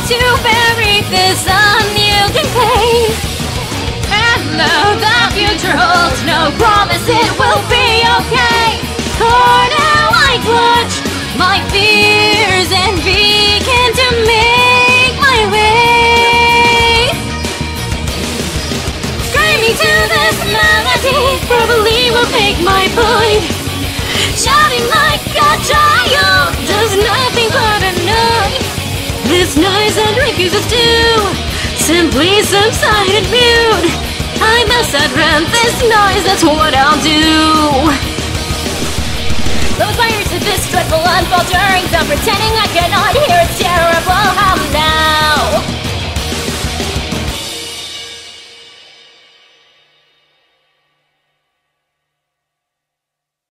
to bury this unyielding pain. And though the future holds no promise, it will be okay. For now I clutch my fears and begin to make my way. Screaming to this melody probably will make my point. Shouting like a child does nothing but annoy. This noise and refuses to simply subside and mute. I must outrun this noise, that's what I'll do. Those fires of this dreadful unfaltering, I'm pretending like I